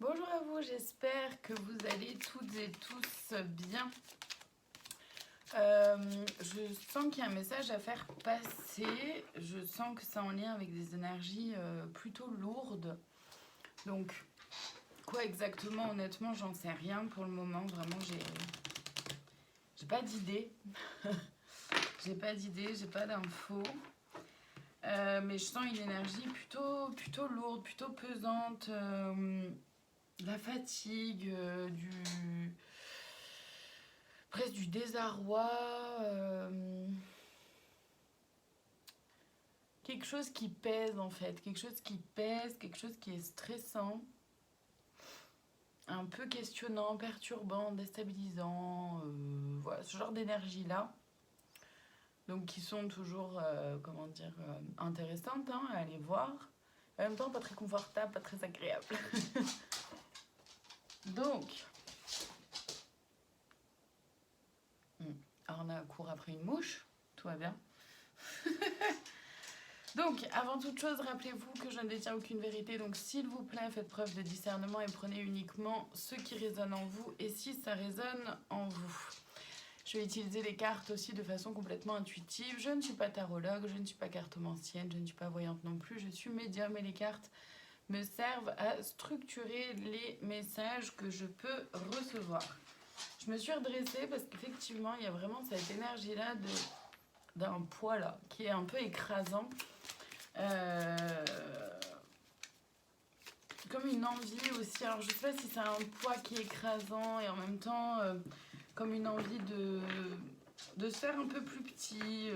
Bonjour à vous, j'espère que vous allez toutes et tous bien. Je sens qu'il y a un message à faire passer. Je sens que c'est en lien avec des énergies plutôt lourdes. Donc, quoi exactement, honnêtement, j'en sais rien pour le moment. Vraiment, j'ai pas d'idée. J'ai pas d'infos. Mais je sens une énergie plutôt lourde, plutôt pesante. La fatigue, presque du désarroi, quelque chose qui pèse en fait, quelque chose qui pèse, quelque chose qui est stressant, un peu questionnant, perturbant, déstabilisant, voilà, ce genre d'énergie-là. Donc qui sont toujours, comment dire, intéressantes hein, à aller voir. En même temps, pas très confortable, pas très agréable. Donc, Arna court après une mouche, tout va bien. Donc, avant toute chose, rappelez-vous que je ne détiens aucune vérité. Donc, s'il vous plaît, faites preuve de discernement et prenez uniquement ce qui résonne en vous et si ça résonne en vous. Je vais utiliser les cartes aussi de façon complètement intuitive. Je ne suis pas tarologue, je ne suis pas cartomancienne, je ne suis pas voyante non plus. Je suis médium et les cartes me servent à structurer les messages que je peux recevoir. Je me suis redressée parce qu'effectivement, il y a vraiment cette énergie-là d'un poids là qui est un peu écrasant. Comme une envie aussi, alors je sais pas si c'est un poids qui est écrasant et en même temps comme une envie de se faire un peu plus petit,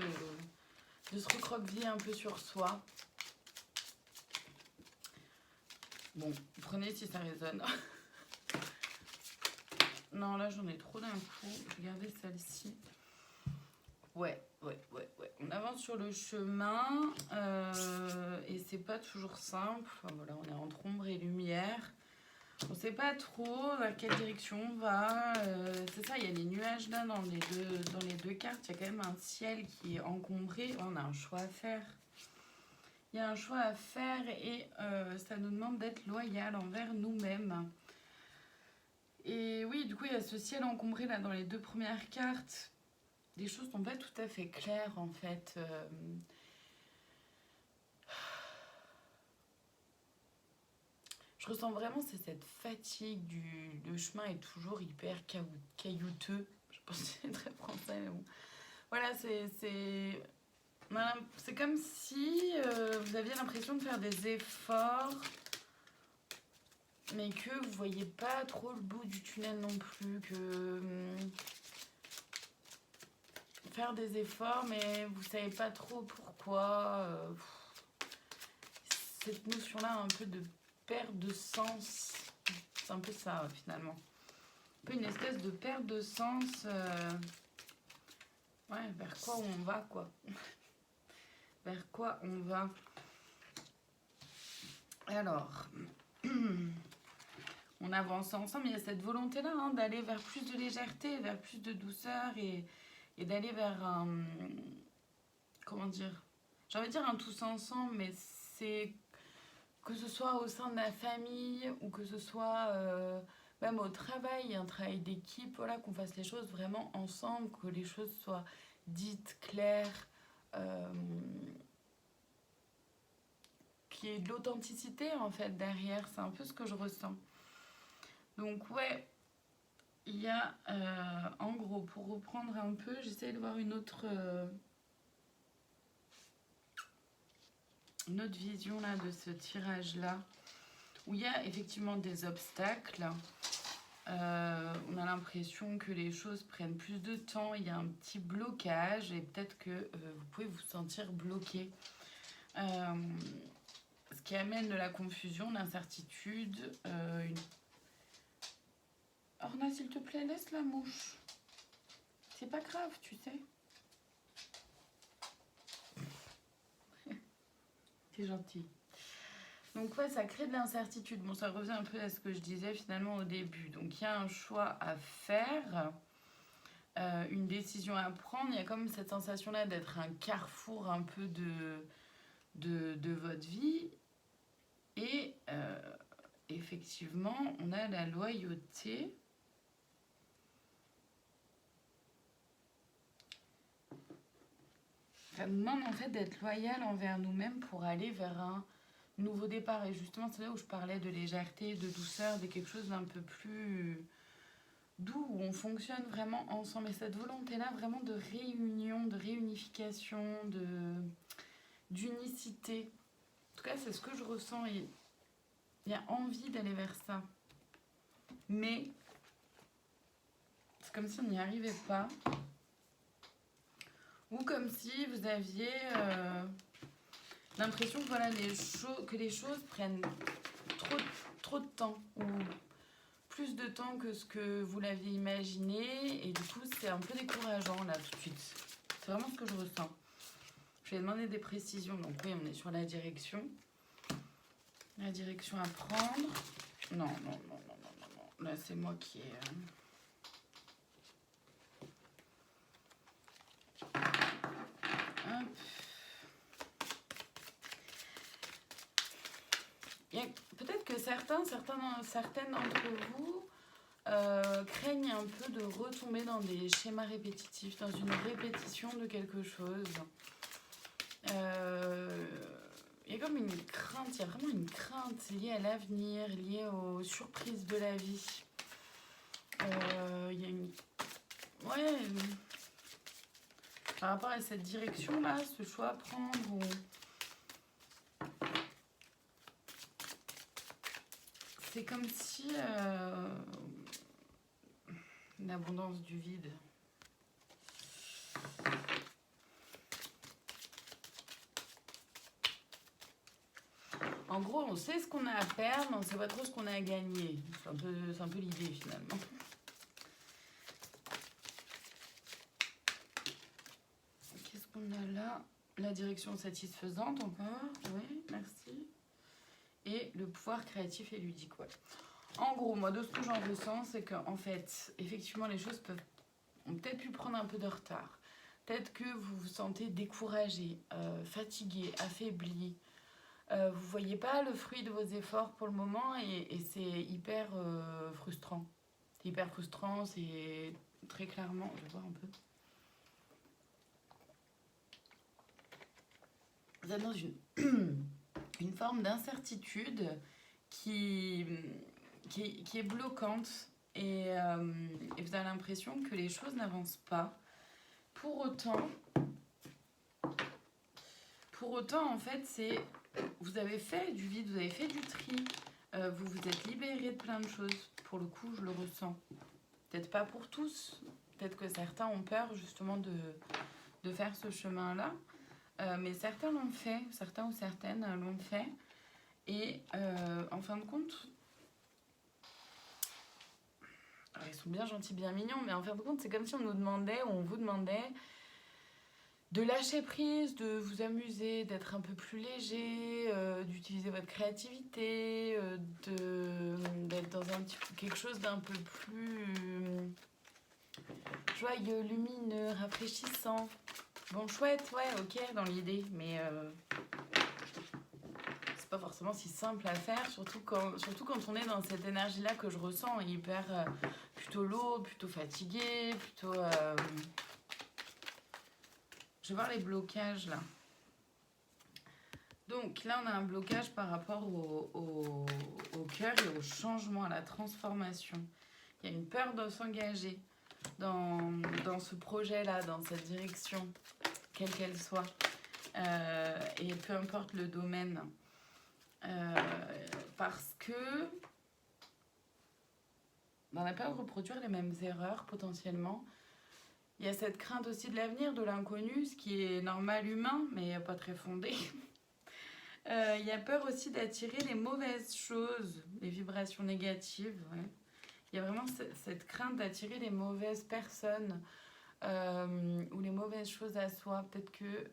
de se recroqueviller un peu sur soi. Bon, prenez si ça résonne. Non, là j'en ai trop d'un coup, je vais garder celle-ci. Ouais. On avance sur le chemin et c'est pas toujours simple. Enfin, voilà, on est entre ombre et lumière. On sait pas trop vers quelle direction on va. C'est ça, il y a les nuages là dans les deux cartes. Il y a quand même un ciel qui est encombré. On a un choix à faire. Il y a un choix à faire et ça nous demande d'être loyal envers nous-mêmes. Et oui, du coup, il y a ce ciel encombré là dans les deux premières cartes. Les choses sont pas tout à fait claires en fait. Je ressens vraiment cette fatigue le chemin est toujours hyper caillouteux. Je pense que c'est très français mais bon. Voilà, c'est comme si vous aviez l'impression de faire des efforts mais que vous voyez pas trop le bout du tunnel non plus, que faire des efforts mais vous savez pas trop pourquoi. Cette notion-là un peu de perte de sens, c'est un peu ça finalement. Un peu une espèce de perte de sens, ouais, vers quoi on va quoi. Vers quoi on va. Alors, on avance ensemble, il y a cette volonté-là hein, d'aller vers plus de légèreté, vers plus de douceur et d'aller vers un... Comment dire, j'ai envie de dire un tous ensemble, mais c'est que ce soit au sein de la famille ou que ce soit même au travail, un travail d'équipe, voilà, qu'on fasse les choses vraiment ensemble, que les choses soient dites claires, qu'il y ait de l'authenticité en fait derrière, c'est un peu ce que je ressens. Donc ouais, il y a en gros, pour reprendre un peu, j'essaie de voir une autre vision là de ce tirage là, où il y a effectivement des obstacles. On a l'impression que les choses prennent plus de temps, il y a un petit blocage et peut-être que vous pouvez vous sentir bloqué. Ce qui amène de la confusion, l'incertitude. Orna, s'il te plaît, laisse la mouche. C'est pas grave, tu sais. T'es gentil. Donc ouais, ça crée de l'incertitude. Bon, ça revient un peu à ce que je disais finalement au début. Donc il y a un choix à faire, une décision à prendre. Il y a comme cette sensation-là d'être un carrefour un peu de votre vie. Et effectivement, on a la loyauté. Ça nous demande en fait d'être loyal envers nous-mêmes pour aller vers un nouveau départ. Et justement, c'est là où je parlais de légèreté, de douceur, de quelque chose d'un peu plus doux, où on fonctionne vraiment ensemble. Et cette volonté-là, vraiment de réunion, de réunification, d'unicité. En tout cas, c'est ce que je ressens. Et il y a envie d'aller vers ça. Mais c'est comme si on n'y arrivait pas. Ou comme si vous aviez l'impression que, voilà, que les choses prennent trop de temps. Ou plus de temps que ce que vous l'aviez imaginé. Et du coup, c'est un peu décourageant là tout de suite. C'est vraiment ce que je ressens. Je vais demander des précisions. Donc oui, on est sur la direction. La direction à prendre. Non. Là, c'est moi qui ai... Hop. Peut-être que certaines d'entre vous craignent un peu de retomber dans des schémas répétitifs, dans une répétition de quelque chose. Il y a comme une crainte, il y a vraiment une crainte liée à l'avenir, liée aux surprises de la vie. Il y a une... Ouais... Par rapport à cette direction-là, ce choix à prendre, ou... c'est comme si l'abondance du vide. En gros, on sait ce qu'on a à perdre, mais on ne sait pas trop ce qu'on a à gagner. C'est un peu l'idée finalement. Qu'est-ce qu'on a là? La direction satisfaisante encore. Oui, merci. Et le pouvoir créatif et ludique, ouais. En gros, moi, de ce que j'en ressens, c'est qu'en fait, effectivement, les choses ont peut-être pu prendre un peu de retard. Peut-être que vous vous sentez découragé, fatigué, affaibli. Vous ne voyez pas le fruit de vos efforts pour le moment et c'est hyper frustrant. C'est hyper frustrant, c'est très clairement... Je vais voir un peu. Vous êtes dans une forme d'incertitude qui est bloquante et vous avez l'impression que les choses n'avancent pas. Pour autant, en fait, vous avez fait du vide, vous avez fait du tri, vous vous êtes libéré de plein de choses. Pour le coup, je le ressens. Peut-être pas pour tous, peut-être que certains ont peur justement de faire ce chemin-là, mais certains l'ont fait, certains ou certaines l'ont fait. Et en fin de compte, alors ils sont bien gentils, bien mignons, mais en fin de compte, c'est comme si on vous demandait de lâcher prise, de vous amuser, d'être un peu plus léger, d'utiliser votre créativité, d'être dans quelque chose d'un peu plus joyeux, lumineux, rafraîchissant. Bon, chouette, ouais, ok, dans l'idée, mais c'est pas forcément si simple à faire, surtout quand on est dans cette énergie-là que je ressens, hyper plutôt lourde, plutôt fatiguée, plutôt... Je vais voir les blocages là. Donc là, on a un blocage par rapport au cœur et au changement, à la transformation. Il y a une peur de s'engager dans ce projet-là, dans cette direction, quelle qu'elle soit. Et peu importe le domaine. Parce que on n'a pas à reproduire les mêmes erreurs potentiellement. Il y a cette crainte aussi de l'avenir, de l'inconnu, ce qui est normal humain, mais pas très fondé. Il y a peur aussi d'attirer les mauvaises choses, les vibrations négatives. Ouais. Il y a vraiment cette crainte d'attirer les mauvaises personnes ou les mauvaises choses à soi. Peut-être que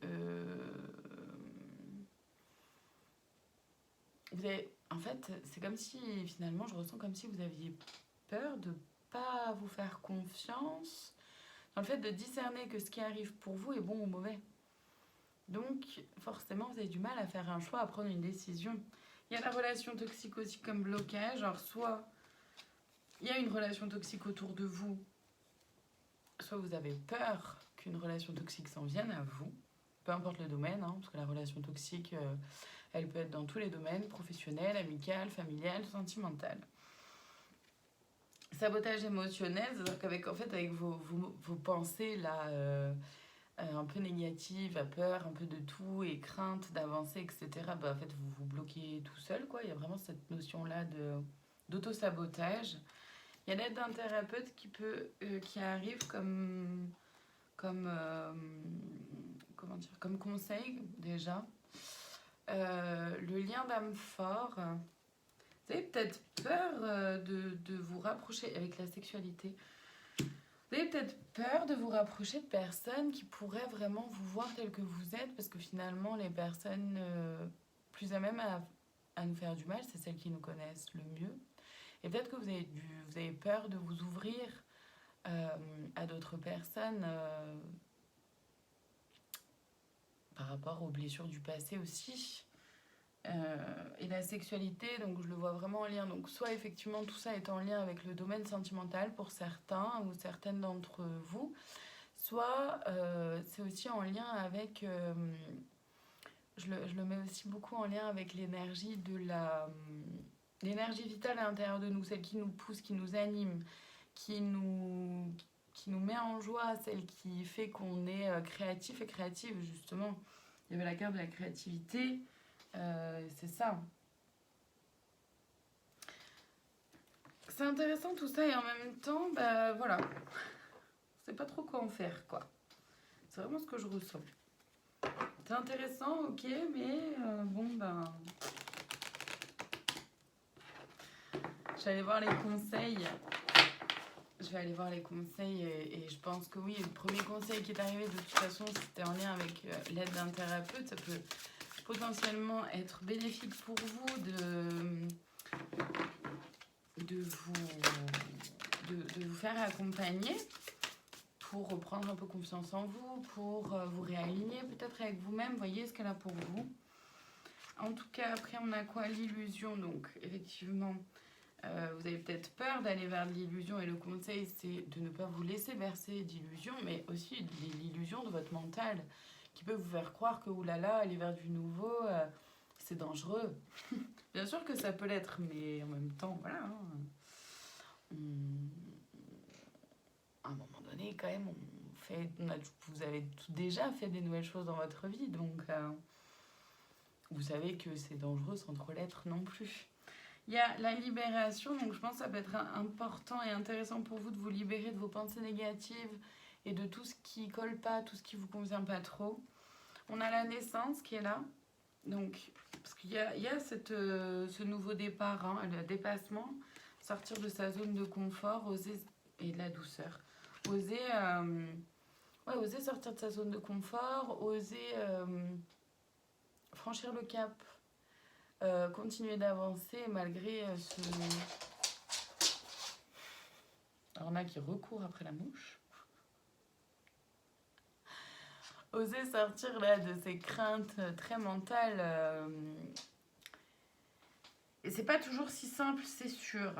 vous avez... En fait, c'est comme si, finalement, je ressens comme si vous aviez peur de ne pas vous faire confiance dans le fait de discerner que ce qui arrive pour vous est bon ou mauvais. Donc, forcément, vous avez du mal à faire un choix, à prendre une décision. Il y a la relation toxique aussi comme blocage. Alors, soit il y a une relation toxique autour de vous, soit vous avez peur qu'une relation toxique s'en vienne à vous. Peu importe le domaine, hein, parce que la relation toxique, elle peut être dans tous les domaines, professionnel, amical, familial, sentimental. Sabotage émotionnel, c'est-à-dire qu'avec en fait, avec vos pensées là, un peu négatives, à peur, un peu de tout, et crainte d'avancer, etc., bah, en fait, vous vous bloquez tout seul, quoi. Il y a vraiment cette notion-là d'auto-sabotage. Il y a l'aide d'un thérapeute qui arrive comme, comment dire, comme conseil, déjà. Le lien d'âme fort. Vous avez peut-être peur de vous rapprocher avec la sexualité. Vous avez peut-être peur de vous rapprocher de personnes qui pourraient vraiment vous voir tel que vous êtes, parce que finalement, les personnes plus à même à nous faire du mal, c'est celles qui nous connaissent le mieux. Et peut-être que vous avez peur de vous ouvrir à d'autres personnes par rapport aux blessures du passé aussi. Et la sexualité, donc je le vois vraiment en lien. Donc soit effectivement tout ça est en lien avec le domaine sentimental pour certains ou certaines d'entre vous, soit c'est aussi en lien avec, je le mets aussi beaucoup en lien avec l'énergie l'énergie vitale à l'intérieur de nous, celle qui nous pousse, qui nous anime, qui nous met en joie, celle qui fait qu'on est créatif et créative, justement. Il y avait la carte de la créativité, c'est ça. C'est intéressant tout ça, et en même temps, bah voilà, on sait pas trop quoi en faire, quoi. C'est vraiment ce que je ressens. C'est intéressant, ok, mais bon, ben... Je vais aller voir les conseils. Et je pense que oui, le premier conseil qui est arrivé, de toute façon, c'était en lien avec l'aide d'un thérapeute. Ça peut potentiellement être bénéfique pour vous de vous faire accompagner pour reprendre un peu confiance en vous, pour vous réaligner peut-être avec vous-même, voyez ce qu'elle a pour vous. En tout cas, après, on a quoi? L'illusion. Donc, effectivement, vous avez peut-être peur d'aller vers l'illusion, et le conseil, c'est de ne pas vous laisser bercer d'illusions, mais aussi l'illusion de votre mental, qui peut vous faire croire que, oulala, aller vers du nouveau, c'est dangereux. Bien sûr que ça peut l'être, mais en même temps, voilà. À un moment donné, quand même, vous avez déjà fait des nouvelles choses dans votre vie, donc vous savez que c'est dangereux sans trop l'être non plus. Il y a la libération, donc je pense que ça peut être important et intéressant pour vous de vous libérer de vos pensées négatives et de tout ce qui colle pas, tout ce qui vous convient pas trop. On a la naissance qui est là, donc parce qu'il y a ce nouveau départ, hein, le dépassement, sortir de sa zone de confort, oser, et de la douceur, oser sortir de sa zone de confort, oser franchir le cap, continuer d'avancer malgré ce... Alors, on a qui recourt après la mouche. Oser sortir là de ces craintes très mentales. Et c'est pas toujours si simple, c'est sûr.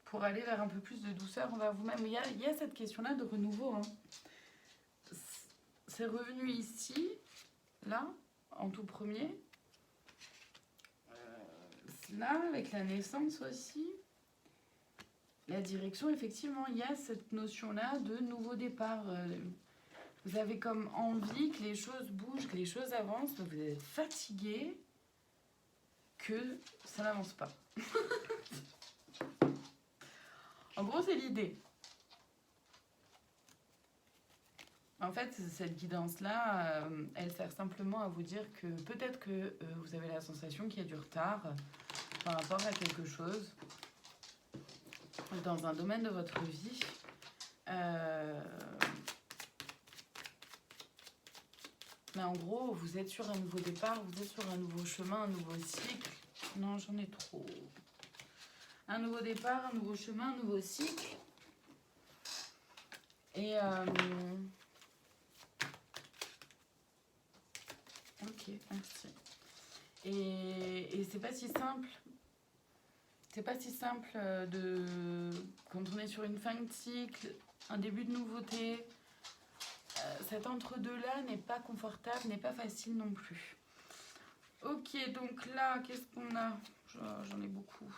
Pour aller vers un peu plus de douceur envers vous-même. Il y a cette question-là de renouveau. Hein. C'est revenu ici, là, en tout premier. Là, avec la naissance aussi. La direction, effectivement, il y a cette notion-là de nouveau départ. Vous avez comme envie que les choses bougent, que les choses avancent, mais vous êtes fatigué, que ça n'avance pas. En gros, c'est l'idée. En fait, cette guidance-là, elle sert simplement à vous dire que peut-être que vous avez la sensation qu'il y a du retard par rapport à quelque chose dans un domaine de votre vie. Mais en gros, vous êtes sur un nouveau départ, vous êtes sur un nouveau chemin, un nouveau cycle. Non, j'en ai trop. Un nouveau départ, un nouveau chemin, un nouveau cycle. Et... Ok, merci. Et c'est pas si simple. C'est pas si simple quand on est sur une fin de cycle, un début de nouveauté. Cet entre-deux-là n'est pas confortable, n'est pas facile non plus. Ok, donc là, qu'est-ce qu'on a? J'en ai beaucoup.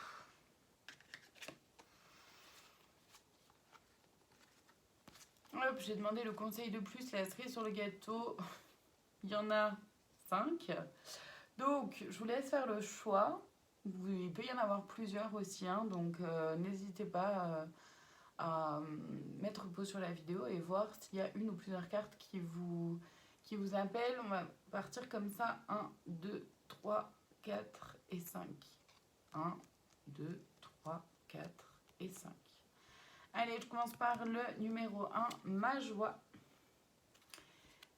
Hop, j'ai demandé le conseil de plus, la cerise sur le gâteau. Il y en a 5. Donc, je vous laisse faire le choix. Il peut y en avoir plusieurs aussi, hein, donc n'hésitez pas à mettre pause sur la vidéo et voir s'il y a une ou plusieurs cartes qui vous appellent. On va partir comme ça. 1, 2, 3, 4 et 5. 1, 2, 3, 4 et 5. Allez, je commence par le numéro 1, ma joie.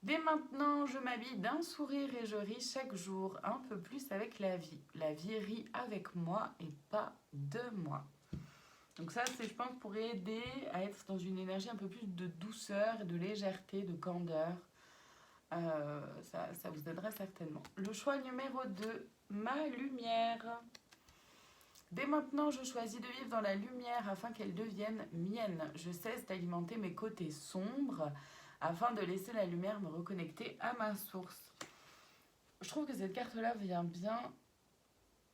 Dès maintenant, je m'habille d'un sourire et je ris chaque jour un peu plus avec la vie. La vie rit avec moi et pas de moi. Donc ça, c'est, je pense, pour aider à être dans une énergie un peu plus de douceur, de légèreté, de candeur. Ça vous aidera certainement. Le choix numéro 2, ma lumière. Dès maintenant, je choisis de vivre dans la lumière afin qu'elle devienne mienne. Je cesse d'alimenter mes côtés sombres afin de laisser la lumière me reconnecter à ma source. Je trouve que cette carte-là vient bien,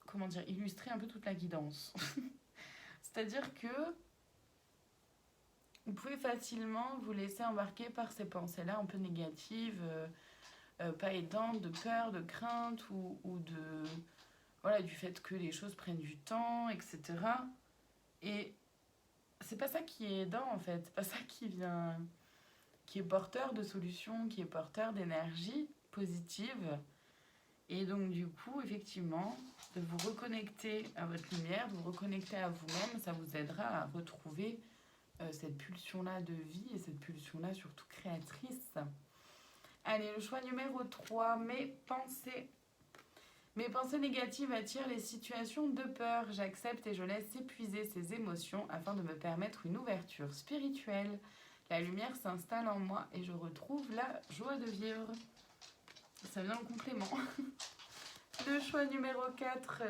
comment dire, illustrer un peu toute la guidance. C'est-à-dire que vous pouvez facilement vous laisser embarquer par ces pensées-là un peu négatives, pas aidantes, de peur, de crainte ou de... Voilà, du fait que les choses prennent du temps, etc. Et c'est pas ça qui est aidant en fait, c'est pas ça qui est porteur de solutions, qui est porteur d'énergie positive. Et donc du coup, effectivement, de vous reconnecter à votre lumière, de vous reconnecter à vous-même, ça vous aidera à retrouver cette pulsion-là de vie et cette pulsion-là surtout créatrice. Allez, le choix numéro 3, mes pensées. Mes pensées négatives attirent les situations de peur. J'accepte et je laisse épuiser ces émotions afin de me permettre une ouverture spirituelle. La lumière s'installe en moi et je retrouve la joie de vivre. Ça vient en complément. Le choix numéro 4,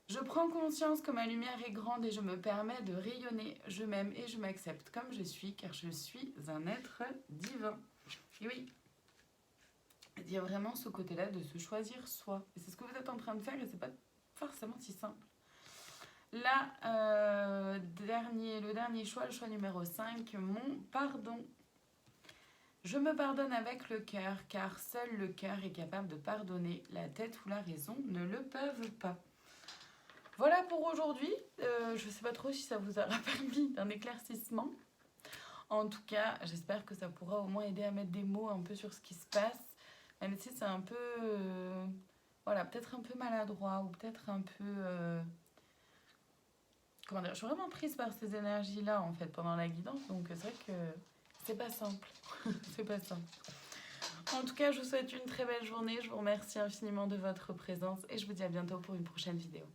Je prends conscience que ma lumière est grande et je me permets de rayonner. Je m'aime et je m'accepte comme je suis car je suis un être divin. Et oui, il y a vraiment ce côté-là de se choisir soi. Et c'est ce que vous êtes en train de faire et c'est pas forcément si simple. Là, le dernier choix, le choix numéro 5, mon pardon. Je me pardonne avec le cœur, car seul le cœur est capable de pardonner. La tête ou la raison ne le peuvent pas. Voilà pour aujourd'hui. Je ne sais pas trop si ça vous aura permis d'un éclaircissement. En tout cas, j'espère que ça pourra au moins aider à mettre des mots un peu sur ce qui se passe. Même si c'est un peu... voilà, peut-être un peu maladroit ou peut-être un peu... comment dire, je suis vraiment prise par ces énergies-là, en fait, pendant la guidance. Donc, c'est vrai que c'est pas simple. C'est pas simple. En tout cas, je vous souhaite une très belle journée. Je vous remercie infiniment de votre présence et je vous dis à bientôt pour une prochaine vidéo.